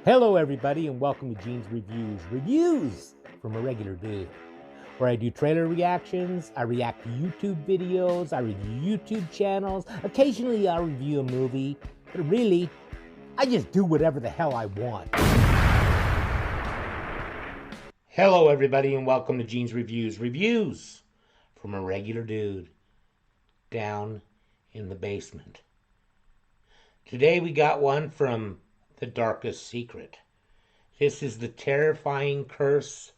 Hello, everybody, and welcome to Gene's Reviews. Reviews from a regular dude, where I do trailer reactions, I react to YouTube videos, I review YouTube channels. Occasionally, I'll review a movie, but really, I just do whatever the hell I want. Hello, everybody, and welcome to Gene's Reviews. Reviews from a regular dude down in the basement. Today, we got one from The Darkest Secret. This is the terrifying curse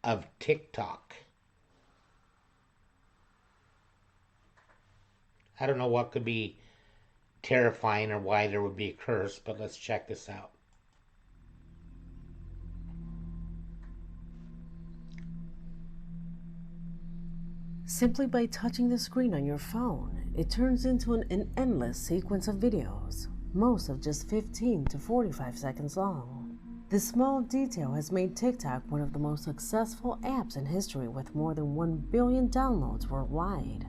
of TikTok. I don't know what could be terrifying or why there would be a curse, but let's check this out. Simply by touching the screen on your phone, it turns into an endless sequence of videos, most of just 15 to 45 seconds long. This small detail has made TikTok one of the most successful apps in history with more than 1 billion downloads worldwide.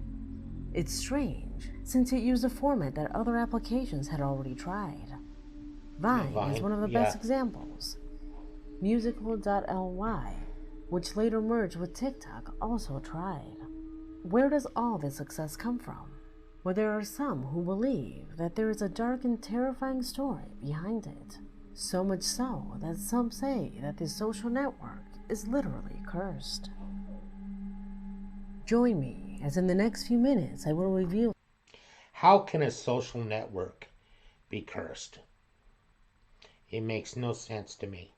It's strange, since it used a format that other applications had already tried. Vine is one of the best examples. Musical.ly, which later merged with TikTok, also tried. Where does all this success come from? Well, there are some who believe that there is a dark and terrifying story behind it. So much so that some say that this social network is literally cursed. Join me as in the next few minutes I will reveal. How can a social network be cursed? It makes no sense to me.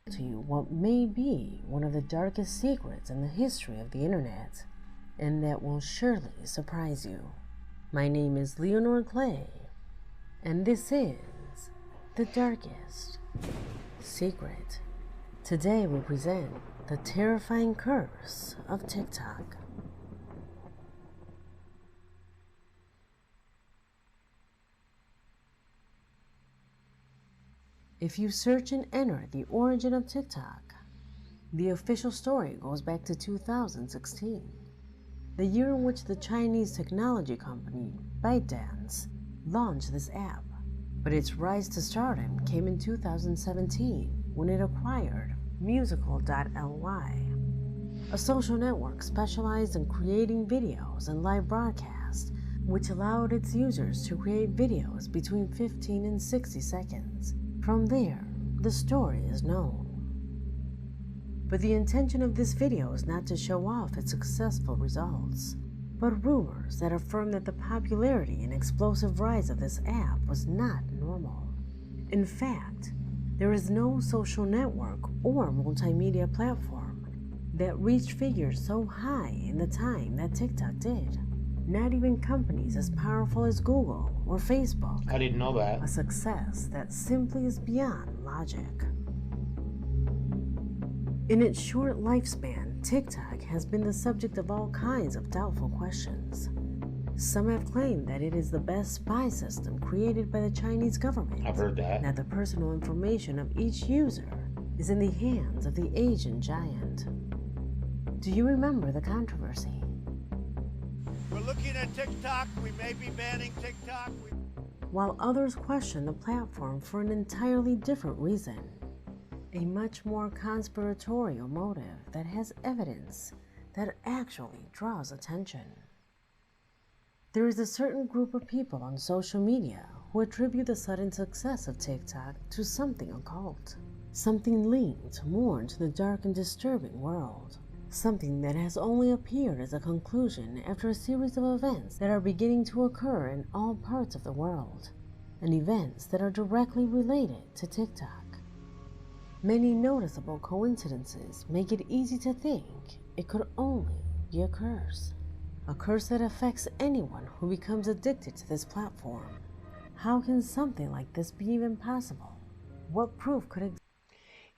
To you what may be one of the darkest secrets in the history of the internet, and that will surely surprise you. My name is Leonor Clay, and this is The Darkest Secret. Today we present the terrifying curse of TikTok. If you search and enter the origin of TikTok, the official story goes back to 2016, the year in which the Chinese technology company ByteDance launched this app. But its rise to stardom came in 2017 when it acquired Musical.ly, a social network specialized in creating videos and live broadcasts, which allowed its users to create videos between 15 and 60 seconds. From there, the story is known. But the intention of this video is not to show off its successful results, but rumors that affirm that the popularity and explosive rise of this app was not normal. In fact, there is no social network or multimedia platform that reached figures so high in the time that TikTok did. Not even companies as powerful as Google or Facebook. I didn't know that. A success that simply is beyond logic. In its short lifespan, TikTok has been the subject of all kinds of doubtful questions. Some have claimed that it is the best spy system created by the Chinese government. I've heard that. That the personal information of each user is in the hands of the Asian giant. Do you remember the controversy? We're looking at TikTok. We may be banning TikTok. While others question the platform for an entirely different reason. A much more conspiratorial motive that has evidence that actually draws attention. There is a certain group of people on social media who attribute the sudden success of TikTok to something occult, something linked more into the dark and disturbing world, something that has only appeared as a conclusion after a series of events that are beginning to occur in all parts of the world, and events that are directly related to TikTok. Many noticeable coincidences make it easy to think it could only be a curse that affects anyone who becomes addicted to this platform. How can something like this be even possible? What proof could exist?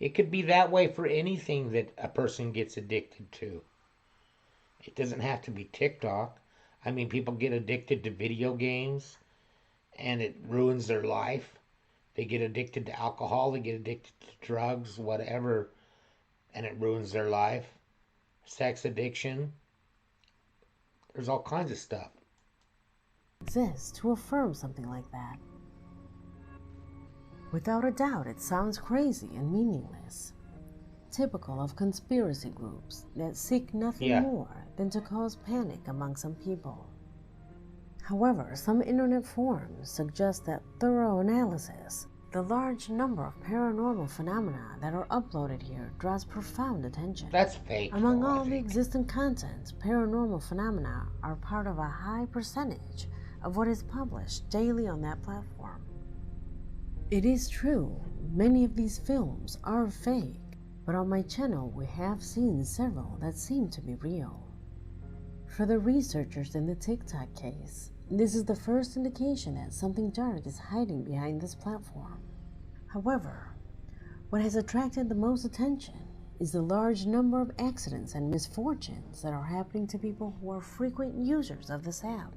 It could be that way for anything that a person gets addicted to. It doesn't have to be TikTok. I mean, people get addicted to video games and it ruins their life. They get addicted to alcohol, they get addicted to drugs, whatever, and it ruins their life. Sex addiction. There's all kinds of stuff. Exists to affirm something like that. Without a doubt, it sounds crazy and meaningless, typical of conspiracy groups that seek nothing Yeah. more than to cause panic among some people. However, some internet forums suggest that thorough analysis, the large number of paranormal phenomena that are uploaded here, draws profound attention. That's fake. Among though, I all the think. existing content, paranormal phenomena are part of a high percentage of what is published daily on that platform. It is true, many of these films are fake, but on my channel we have seen several that seem to be real. For the researchers in the TikTok case, this is the first indication that something dark is hiding behind this platform. However, what has attracted the most attention is the large number of accidents and misfortunes that are happening to people who are frequent users of this app.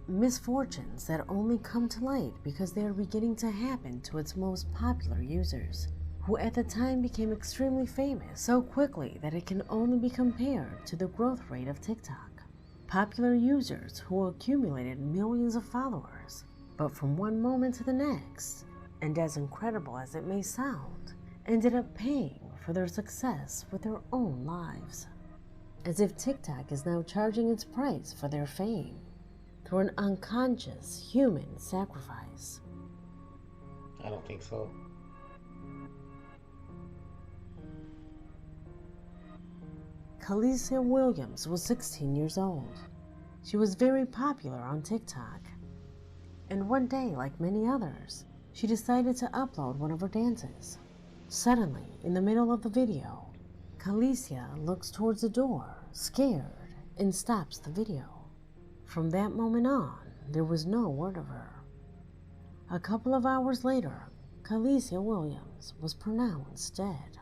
Misfortunes that only come to light because they are beginning to happen to its most popular users, who at the time became extremely famous so quickly that it can only be compared to the growth rate of TikTok. Popular users who accumulated millions of followers, but from one moment to the next, and as incredible as it may sound, ended up paying for their success with their own lives. As if TikTok is now charging its price for their fame through an unconscious human sacrifice. I don't think so. Kalisia Williams was 16 years old. She was very popular on TikTok. And one day, like many others, she decided to upload one of her dances. Suddenly, in the middle of the video, Kalisia looks towards the door, scared, and stops the video. From that moment on, there was no word of her. A couple of hours later, Kalisia Williams was pronounced dead.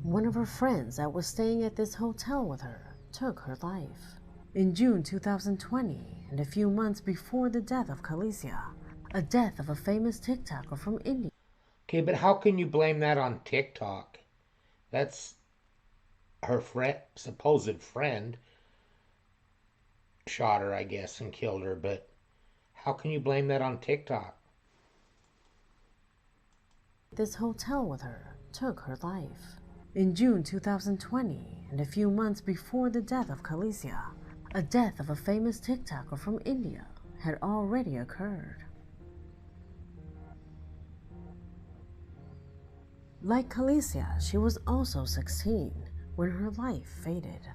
One of her friends that was staying at this hotel with her took her life. In June 2020, and a few months before the death of Kalisia, a death of a famous TikToker from India. Okay, but how can you blame that on TikTok? That's her supposed friend shot her, I guess, and killed her, but how can you blame that on TikTok? This hotel with her took her life. In June 2020, and a few months before the death of Kalisia, a death of a famous TikToker from India had already occurred. Like Kalisia, she was also 16 when her life faded.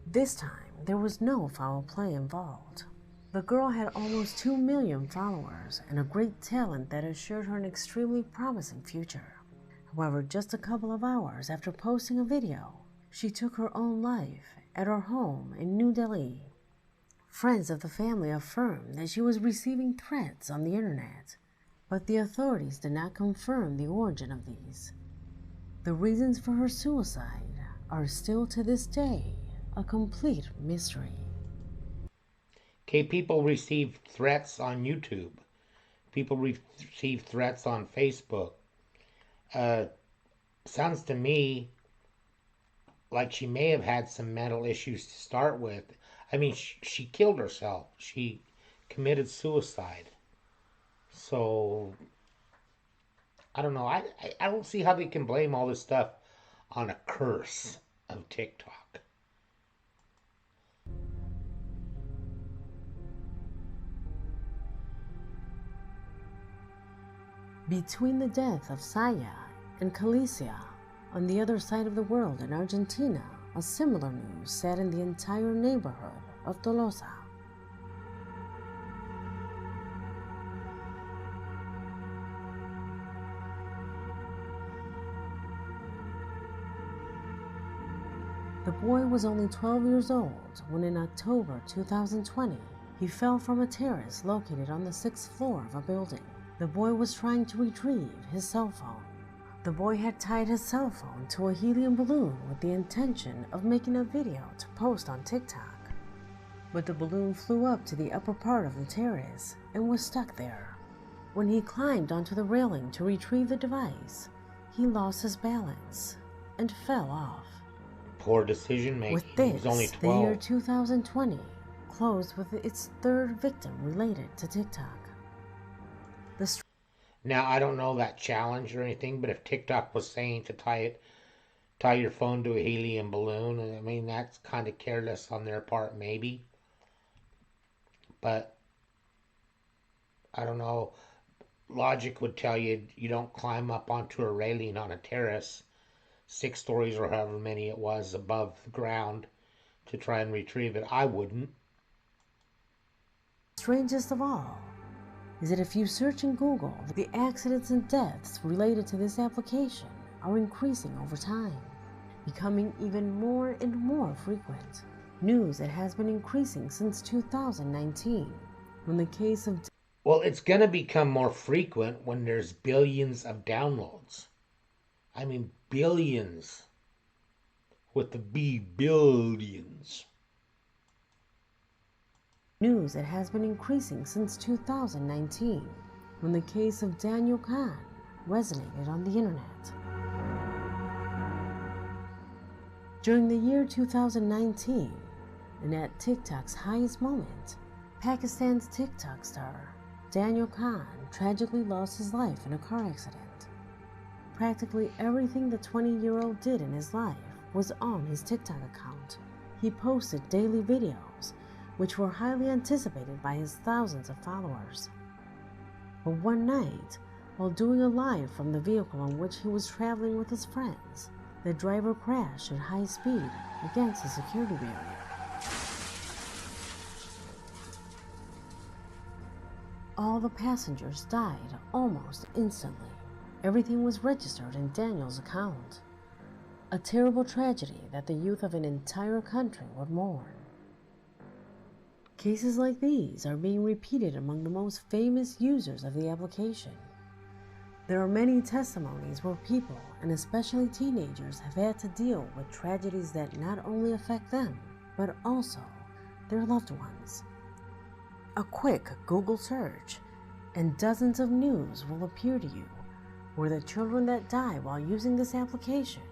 This time, there was no foul play involved. The girl had almost 2 million followers and a great talent that assured her an extremely promising future. However, just a couple of hours after posting a video, she took her own life at her home in New Delhi. Friends of the family affirmed that she was receiving threats on the internet, but the authorities did not confirm the origin of these. The reasons for her suicide are still to this day a complete mystery. Okay, people receive threats on YouTube. People receive threats on Facebook. Sounds to me like she may have had some mental issues to start with. I mean, she killed herself. She committed suicide. So, I don't know. I don't see how they can blame all this stuff on a curse of TikTok. Between the death of Saya and Kalisia, on the other side of the world in Argentina, a similar news saddened the entire neighborhood of Tolosa. The boy was only 12 years old when in October 2020, he fell from a terrace located on the 6th floor of a building. The boy was trying to retrieve his cell phone. The boy had tied his cell phone to a helium balloon with the intention of making a video to post on TikTok. But the balloon flew up to the upper part of the terrace and was stuck there. When he climbed onto the railing to retrieve the device, he lost his balance and fell off. Poor decision making. With He was only this, the year 12. 2020 closed with its third victim related to TikTok. The Now, I don't know that challenge or anything, but if TikTok was saying to tie your phone to a helium balloon, I mean, that's kind of careless on their part, maybe. But I don't know. Logic would tell you you don't climb up onto a railing on a terrace 6 stories or however many it was above the ground to try and retrieve it. I wouldn't. strangest of all is that if you search in Google, the accidents and deaths related to this application are increasing over time, becoming even more and more frequent. News that has been increasing since 2019, when the case of... Well, it's going to become more frequent when there's billions of downloads. I mean, billions. With the B, billions. News that has been increasing since 2019, when the case of Daniel Kahn resonated on the internet. During the year 2019, and at TikTok's highest moment, Pakistan's TikTok star Daniel Kahn tragically lost his life in a car accident. Practically everything the 20-year-old did in his life was on his TikTok account. He posted daily videos, which were highly anticipated by his thousands of followers. But one night, while doing a live from the vehicle in which he was traveling with his friends, the driver crashed at high speed against a security barrier. All the passengers died almost instantly. Everything was registered in Daniel's account. A terrible tragedy that the youth of an entire country would mourn. Cases like these are being repeated among the most famous users of the application. There are many testimonies where people, and especially teenagers, have had to deal with tragedies that not only affect them, but also their loved ones. A quick Google search, and dozens of news will appear to you, where the children that die while using this application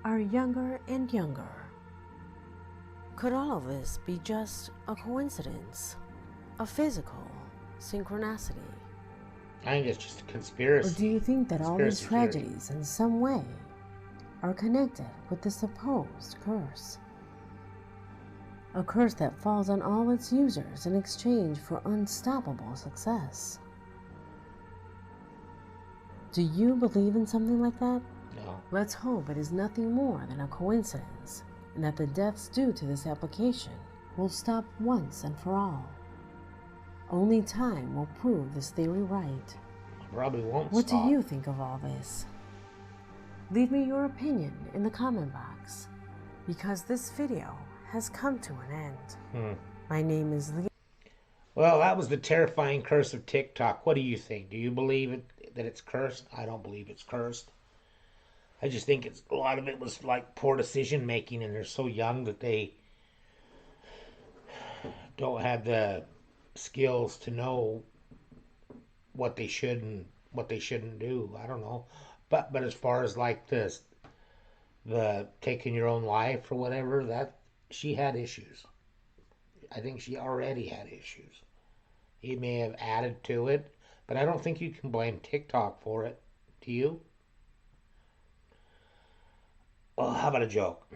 are younger and younger. Could all of this be just a coincidence? A physical synchronicity? I think it's just a conspiracy. Or do you think that all these Conspiracy tragedies in some way are connected with the supposed curse? A curse that falls on all its users in exchange for unstoppable success. Do you believe in something like that? No. Let's hope it is nothing more than a coincidence, and that the deaths due to this application will stop once and for all. Only time will prove this theory right. Probably won't What stop. do you think of all this? Leave me your opinion in the comment box, because this video has come to an end. My name is Lee. Well, that was the terrifying curse of TikTok. What do you think? Do you believe that it's cursed? I don't believe it's cursed. I just think a lot of it was like poor decision making, and they're so young that they don't have the skills to know what they should and what they shouldn't do. I don't know. But as far as like the taking your own life or whatever, that she had issues. I think she already had issues. He may have added to it, but I don't think you can blame TikTok for it. Do you? Well, how about a joke?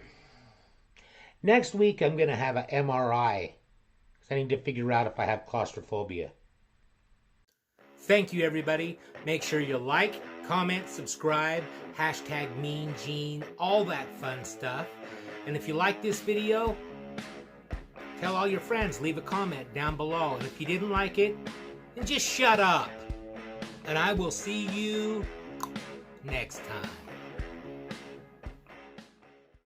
Next week, I'm going to have an MRI because I need to figure out if I have claustrophobia. Thank you, everybody. Make sure you like, comment, subscribe, hashtag Mean Gene, all that fun stuff. And if you like this video, tell all your friends, leave a comment down below. And if you didn't like it, then just shut up. And I will see you next time.